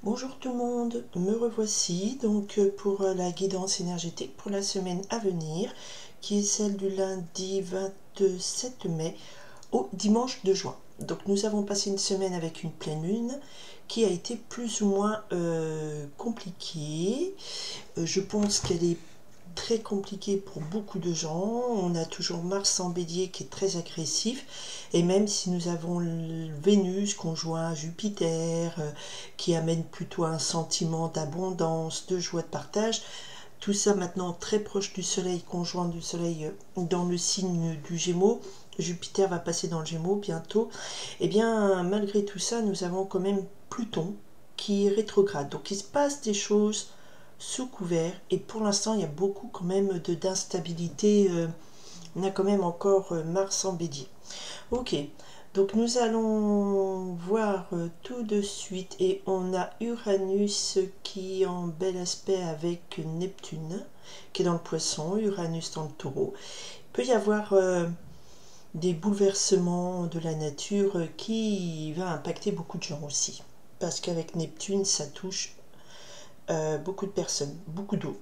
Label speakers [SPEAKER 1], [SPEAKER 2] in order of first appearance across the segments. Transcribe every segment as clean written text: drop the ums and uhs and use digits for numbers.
[SPEAKER 1] Bonjour tout le monde, me revoici donc pour la guidance énergétique pour la semaine à venir, qui est celle du lundi 27 mai au dimanche 2 juin. Donc nous avons passé une semaine avec une pleine lune qui a été plus ou moins compliquée. Je pense qu'elle est très compliqué pour beaucoup de gens. On a toujours Mars en bélier qui est très agressif, et même si nous avons Vénus conjoint à Jupiter qui amène plutôt un sentiment d'abondance, de joie, de partage, tout ça maintenant très proche du soleil, conjoint du soleil dans le signe du Gémeaux, Jupiter va passer dans le Gémeaux bientôt, et bien malgré tout ça nous avons quand même Pluton qui est rétrograde, donc il se passe des choses sous couvert, et pour l'instant il y a beaucoup quand même d'instabilité. On a quand même encore Mars en bélier. Ok, donc nous allons voir tout de suite, et on a Uranus qui est en bel aspect avec Neptune qui est dans le poisson, Uranus dans le taureau. Il peut y avoir des bouleversements de la nature qui va impacter beaucoup de gens aussi, parce qu'avec Neptune ça touche beaucoup de personnes, beaucoup d'eau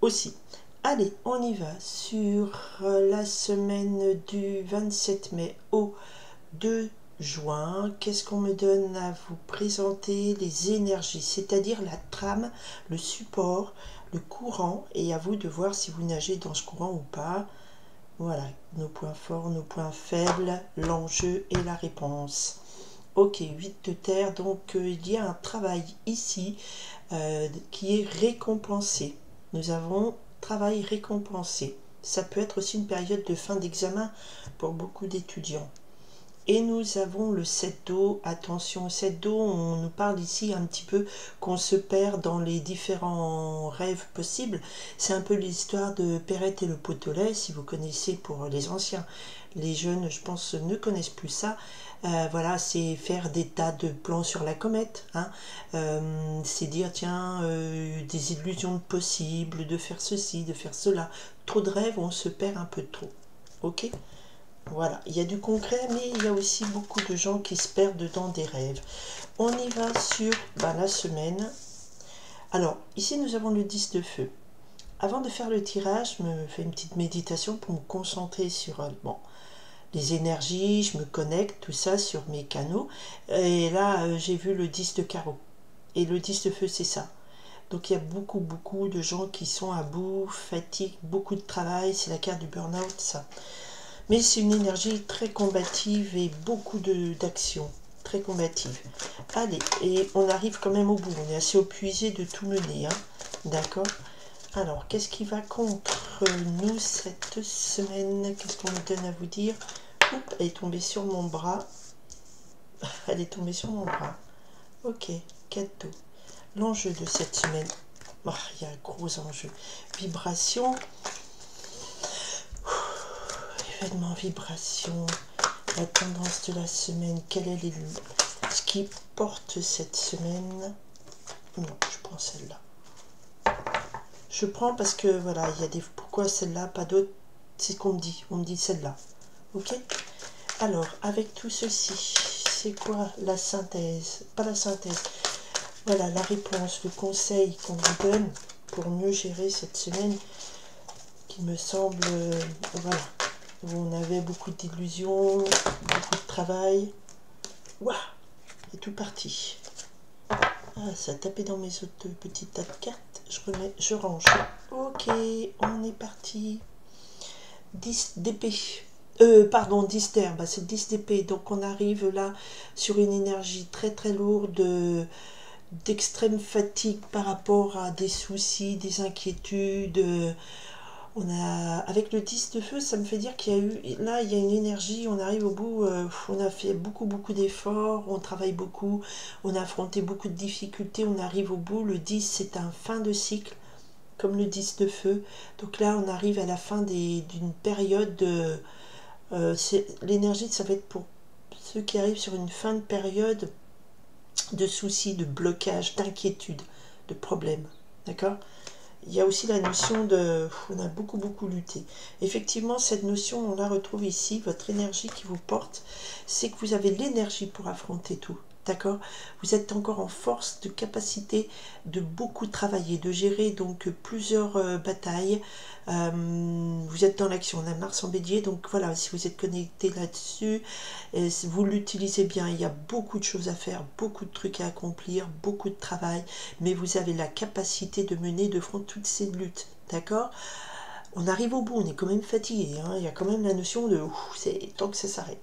[SPEAKER 1] aussi. Allez, on y va sur la semaine du 27 mai au 2 juin. Qu'est-ce qu'on me donne à vous présenter? Les énergies, c'est-à-dire la trame, le support, le courant, et à vous de voir si vous nagez dans ce courant ou pas. Voilà, nos points forts, nos points faibles, l'enjeu et la réponse. Ok, 8 de terre, donc il y a un travail ici qui est récompensé. Nous avons travail récompensé. Ça peut être aussi une période de fin d'examen pour beaucoup d'étudiants. Et nous avons le 7 d'eau. Attention, 7 d'eau, on nous parle ici un petit peu qu'on se perd dans les différents rêves possibles. C'est un peu l'histoire de Perrette et le pot au lait, si vous connaissez pour les anciens. Les jeunes, je pense, ne connaissent plus ça. Voilà, c'est faire des tas de plans sur la comète. Hein. C'est dire, tiens, des illusions possibles, de faire ceci, de faire cela. Trop de rêves, on se perd un peu trop. Ok ? Voilà, il y a du concret, mais il y a aussi beaucoup de gens qui se perdent dans des rêves. On y va sur la semaine. Alors, ici, nous avons le 10 de feu. Avant de faire le tirage, je me fais une petite méditation pour me concentrer sur les énergies, je me connecte, tout ça, sur mes canaux. Et là, j'ai vu le 10 de carreau. Et le 10 de feu, c'est ça. Donc, il y a beaucoup de gens qui sont à bout, fatigue, beaucoup de travail. C'est la carte du burn-out, ça. Mais c'est une énergie très combative et beaucoup d'action, très combative. Allez, et on arrive quand même au bout, on est assez épuisé de tout mener, hein. D'accord? Alors, qu'est-ce qui va contre nous cette semaine? Qu'est-ce qu'on me donne à vous dire? Oups, elle est tombée sur mon bras. Elle est tombée sur mon bras. Ok, cadeau. L'enjeu de cette semaine. Oh, il y a un gros enjeu. Vibration. Événement, vibration, la tendance de la semaine, quel est ce qui porte cette semaine? Non, je prends celle-là. Je prends parce que voilà, il y a des pourquoi celle-là, pas d'autres, c'est ce qu'on me dit. On me dit celle-là. Ok? Alors, avec tout ceci, c'est quoi la synthèse? Pas la synthèse. Voilà, la réponse, le conseil qu'on vous donne pour mieux gérer cette semaine qui me semble, voilà. On avait beaucoup d'illusions, beaucoup de travail. Waouh, c'est tout parti. Ah, ça a tapé dans mes autres petites tas de cartes. Je remets, je range. Ok, on est parti. 10 d'épée. Pardon, 10 d'air. C'est 10 d'épée. Donc on arrive là sur une énergie très lourde, d'extrême fatigue par rapport à des soucis, des inquiétudes. On a, avec le 10 de feu, ça me fait dire qu'il y a eu, là il y a une énergie, on arrive au bout, on a fait beaucoup d'efforts, on travaille beaucoup, on a affronté beaucoup de difficultés, on arrive au bout. Le 10 c'est un fin de cycle, comme le 10 de feu. Donc là on arrive à la fin d'une période de... l'énergie, ça va être pour ceux qui arrivent sur une fin de période de soucis, de blocage, d'inquiétude, de problèmes. D'accord ? Il y a aussi la notion de... On a beaucoup lutté. Effectivement, cette notion, on la retrouve ici. Votre énergie qui vous porte, c'est que vous avez l'énergie pour affronter tout. D'accord? Vous êtes encore en force de capacité de beaucoup travailler, de gérer donc plusieurs batailles. Vous êtes dans l'action, on a Mars en Bélier, donc voilà, si vous êtes connecté là-dessus, si vous l'utilisez bien, il y a beaucoup de choses à faire, beaucoup de trucs à accomplir, beaucoup de travail, mais vous avez la capacité de mener de front toutes ces luttes, d'accord? On arrive au bout, on est quand même fatigué, hein, il y a quand même la notion de c'est temps que ça s'arrête.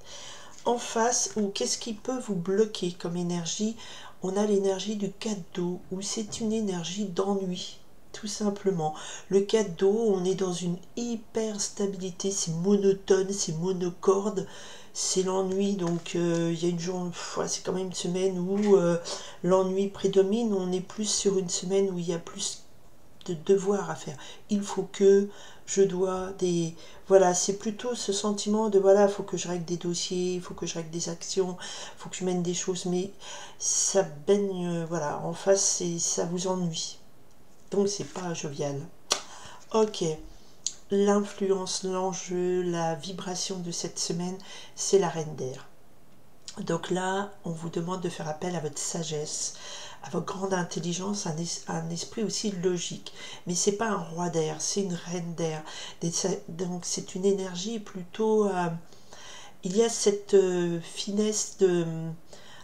[SPEAKER 1] En face, ou qu'est-ce qui peut vous bloquer comme énergie? On a l'énergie du cadeau, où c'est une énergie d'ennui, tout simplement. Le cadeau, on est dans une hyper stabilité, c'est monotone, c'est monocorde, c'est l'ennui. Donc il y a une journée, c'est quand même une semaine où l'ennui prédomine. On est plus sur une semaine où il y a plus de devoirs à faire. Il faut que, je dois, des... Voilà, c'est plutôt ce sentiment de, voilà, il faut que je règle des dossiers, il faut que je règle des actions, il faut que je mène des choses, mais ça baigne, voilà, en face, ça vous ennuie. Donc, c'est pas jovial. Ok, l'influence, l'enjeu, la vibration de cette semaine, c'est la reine d'air. Donc là, on vous demande de faire appel à votre sagesse, à votre grande intelligence, un esprit aussi logique. Mais c'est pas un roi d'air, c'est une reine d'air. Donc c'est une énergie plutôt... il y a cette finesse de...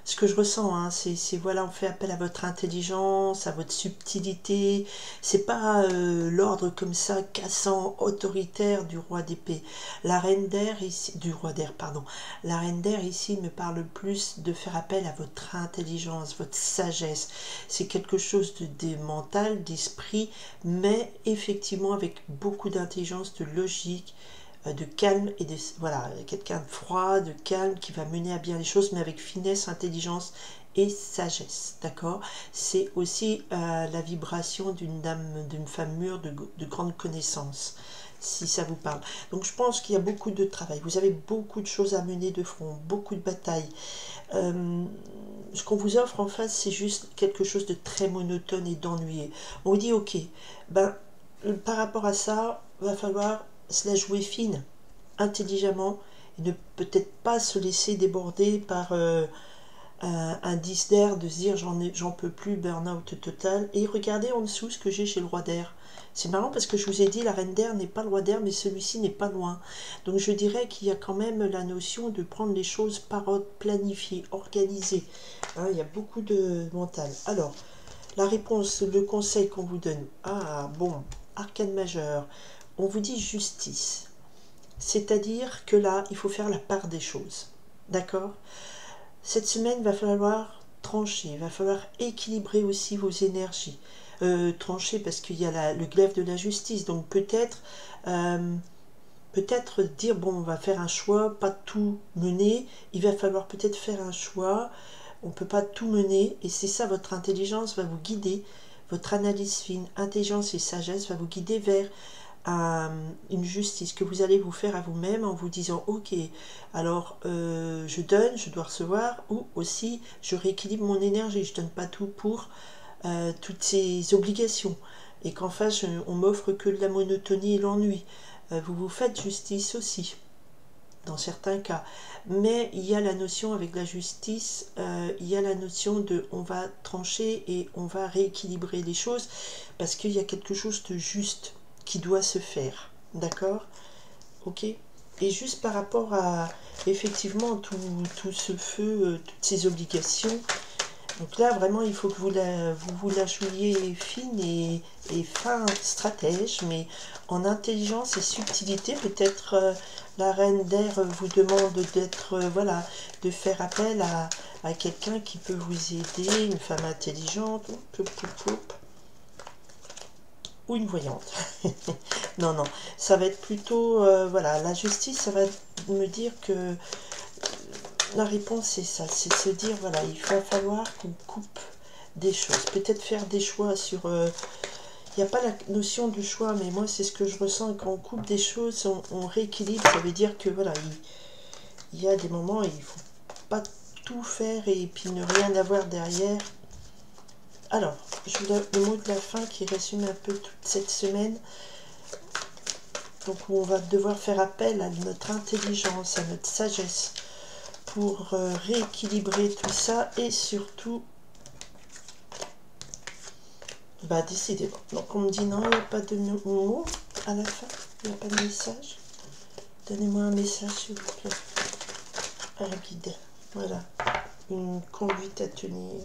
[SPEAKER 1] Ce que je ressens, hein, c'est voilà, on fait appel à votre intelligence, à votre subtilité. C'est pas l'ordre comme ça, cassant, autoritaire du roi d'épée. La reine d'air ici, du roi d'air, pardon. La reine d'air ici me parle plus de faire appel à votre intelligence, votre sagesse. C'est quelque chose de mental, d'esprit, mais effectivement avec beaucoup d'intelligence, de logique, de calme et de voilà, quelqu'un de froid, de calme qui va mener à bien les choses, mais avec finesse, intelligence et sagesse, d'accord? C'est aussi la vibration d'une dame, d'une femme mûre de grande connaissance, si ça vous parle. Donc je pense qu'il y a beaucoup de travail, vous avez beaucoup de choses à mener de front, beaucoup de batailles. Ce qu'on vous offre en face, c'est juste quelque chose de très monotone et d'ennuyé. On vous dit, ok, ben, par rapport à ça, va falloir se la jouer fine, intelligemment, et ne peut-être pas se laisser déborder par un 10 d'air, de se dire j'en peux plus, burn-out total. Et regardez en dessous ce que j'ai chez le roi d'air. C'est marrant parce que je vous ai dit la reine d'air n'est pas le roi d'air, mais celui-ci n'est pas loin. Donc je dirais qu'il y a quand même la notion de prendre les choses par ordre, planifié, organisé. Hein, il y a beaucoup de mental. Alors, la réponse, le conseil qu'on vous donne. Ah bon, arcane majeur. On vous dit justice. C'est-à-dire que là, il faut faire la part des choses. D'accord? Cette semaine, il va falloir trancher, il va falloir équilibrer aussi vos énergies. Trancher parce qu'il y a le glaive de la justice. Donc peut-être dire, bon, on va faire un choix, pas tout mener. Il va falloir peut-être faire un choix. On ne peut pas tout mener. Et c'est ça, votre intelligence va vous guider. Votre analyse fine, intelligence et sagesse va vous guider vers une justice que vous allez vous faire à vous-même en vous disant ok, alors je donne, je dois recevoir, ou aussi je rééquilibre mon énergie, je donne pas tout pour toutes ces obligations, et qu'en face on m'offre que de la monotonie et l'ennui. Vous vous faites justice aussi dans certains cas, mais il y a la notion avec la justice, il y a la notion de on va trancher et on va rééquilibrer les choses parce qu'il y a quelque chose de juste qui doit se faire, d'accord? Ok. Et juste par rapport à effectivement tout ce feu, toutes ces obligations, donc là vraiment il faut que vous la jouiez fine et fin stratège, mais en intelligence et subtilité. Peut-être la reine d'air vous demande d'être voilà, de faire appel à quelqu'un qui peut vous aider, une femme intelligente, ou une voyante. Non, non, ça va être plutôt, voilà, la justice, ça va me dire que la réponse c'est ça, c'est se dire, voilà, il va falloir qu'on coupe des choses, peut-être faire des choix sur... il n'y a pas la notion de choix, mais moi c'est ce que je ressens, quand on coupe des choses, on rééquilibre, ça veut dire que voilà, il y a des moments, il ne faut pas tout faire et puis ne rien avoir derrière. Alors, je vous donne le mot de la fin qui résume un peu toute cette semaine. Donc on va devoir faire appel à notre intelligence, à notre sagesse pour rééquilibrer tout ça et surtout, bah décidément. Donc on me dit non, il n'y a pas de mots à la fin, il n'y a pas de message. Donnez-moi un message s'il vous plaît. Un guide, voilà, une conduite à tenir.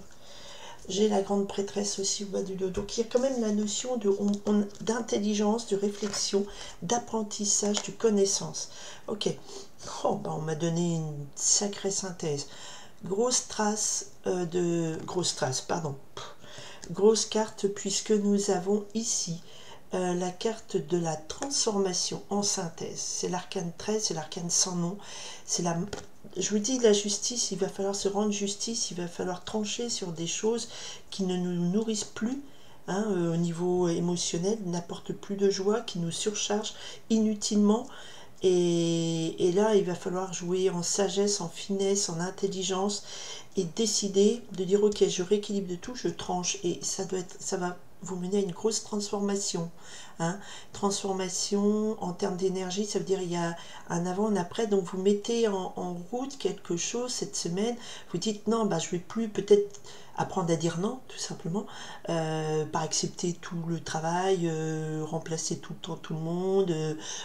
[SPEAKER 1] J'ai la grande prêtresse aussi au bas du dos. Donc il y a quand même la notion d'intelligence, de réflexion, d'apprentissage, de connaissance. Ok. Oh, bah on m'a donné une sacrée synthèse. Grosse trace grosse carte, puisque nous avons ici la carte de la transformation en synthèse. C'est l'arcane 13, c'est l'arcane sans nom. C'est la... Je vous dis, la justice, il va falloir se rendre justice, il va falloir trancher sur des choses qui ne nous nourrissent plus, hein, au niveau émotionnel, n'apportent plus de joie, qui nous surchargent inutilement. Et là, il va falloir jouer en sagesse, en finesse, en intelligence et décider de dire ok, je rééquilibre de tout, je tranche, et ça va vous mener à une grosse transformation, hein. Transformation en termes d'énergie, ça veut dire il y a un avant, un après, donc vous mettez en route quelque chose cette semaine, vous dites non, bah, je vais plus peut-être apprendre à dire non, tout simplement, par accepter tout le travail, remplacer tout le temps tout le monde,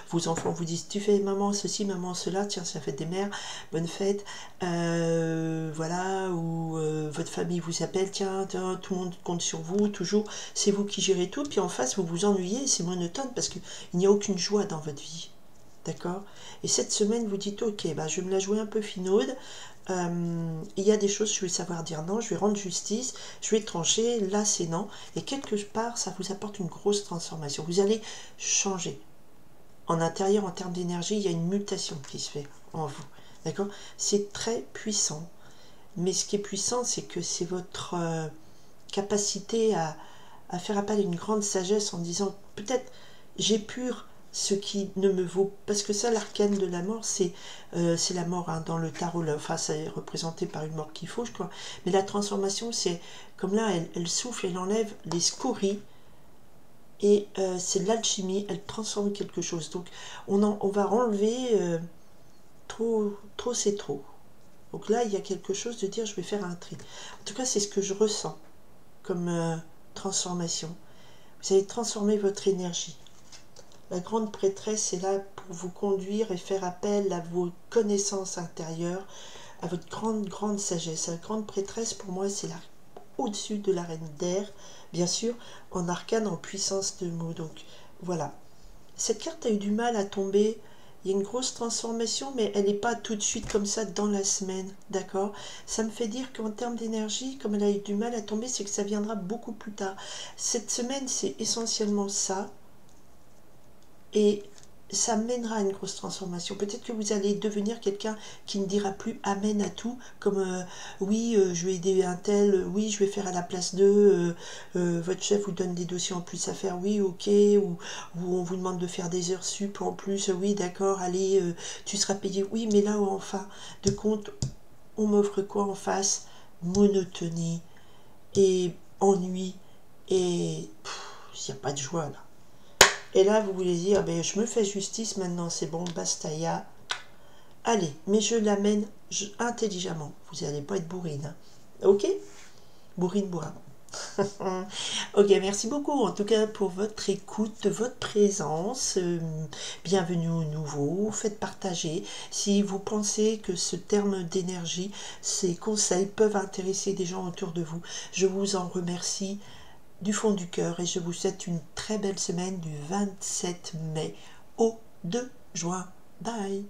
[SPEAKER 1] vos enfants vous disent tu fais maman ceci, maman cela, tiens ça fait des mères, bonne fête, voilà, ou votre famille vous appelle, tiens, tout le monde compte sur vous, toujours, c'est vous qui gérez tout, puis en face vous vous ennuyez, c'est monotone parce qu'il n'y a aucune joie dans votre vie, d'accord? Et cette semaine vous dites ok, bah, je vais me la jouer un peu finaude, il y a des choses, je vais savoir dire non, je vais rendre justice, je vais trancher, là c'est non, et quelque part ça vous apporte une grosse transformation, vous allez changer. En intérieur, en termes d'énergie, il y a une mutation qui se fait en vous, d'accord? C'est très puissant, mais ce qui est puissant, c'est que c'est votre capacité à faire appel à une grande sagesse en disant, peut-être j'épure ce qui ne me vaut, parce que ça, l'arcane de la mort, c'est la mort, hein, dans le tarot, là, enfin, ça est représenté par une mort qui fauche, quoi, mais la transformation, c'est, comme là, elle souffle, elle enlève les scories, et c'est de l'alchimie, elle transforme quelque chose, donc on va enlever trop c'est trop, donc là, il y a quelque chose de dire, je vais faire un tri, en tout cas, c'est ce que je ressens, comme transformation, vous allez transformer votre énergie. La grande prêtresse est là pour vous conduire et faire appel à vos connaissances intérieures, à votre grande sagesse. La grande prêtresse, pour moi, c'est au-dessus de la reine d'air, bien sûr, en arcane, en puissance de mots. Donc, voilà. Cette carte a eu du mal à tomber. Il y a une grosse transformation, mais elle n'est pas tout de suite comme ça dans la semaine, d'accord? Ça me fait dire qu'en termes d'énergie, comme elle a eu du mal à tomber, c'est que ça viendra beaucoup plus tard. Cette semaine, c'est essentiellement ça. Et ça mènera à une grosse transformation. Peut-être que vous allez devenir quelqu'un qui ne dira plus amen à tout, comme oui, je vais aider un tel, oui, je vais faire à la place d'eux, votre chef vous donne des dossiers en plus à faire, oui, ok, ou on vous demande de faire des heures sup en plus, oui, d'accord, allez, tu seras payé, oui, mais là, en fin de compte, on m'offre quoi en face? Monotonie et ennui, et il n'y a pas de joie là. Et là, vous voulez dire, ben, je me fais justice maintenant, c'est bon, bastaya. Allez, mais je l'amène intelligemment. Vous n'allez pas être bourrine. Hein. Ok? Bourrine, bourrin. Ok, merci beaucoup en tout cas pour votre écoute, votre présence. Bienvenue au nouveau. Faites partager. Si vous pensez que ce terme d'énergie, ces conseils peuvent intéresser des gens autour de vous, je vous en remercie du fond du cœur et je vous souhaite une très belle semaine du 27 mai au 2 juin. Bye!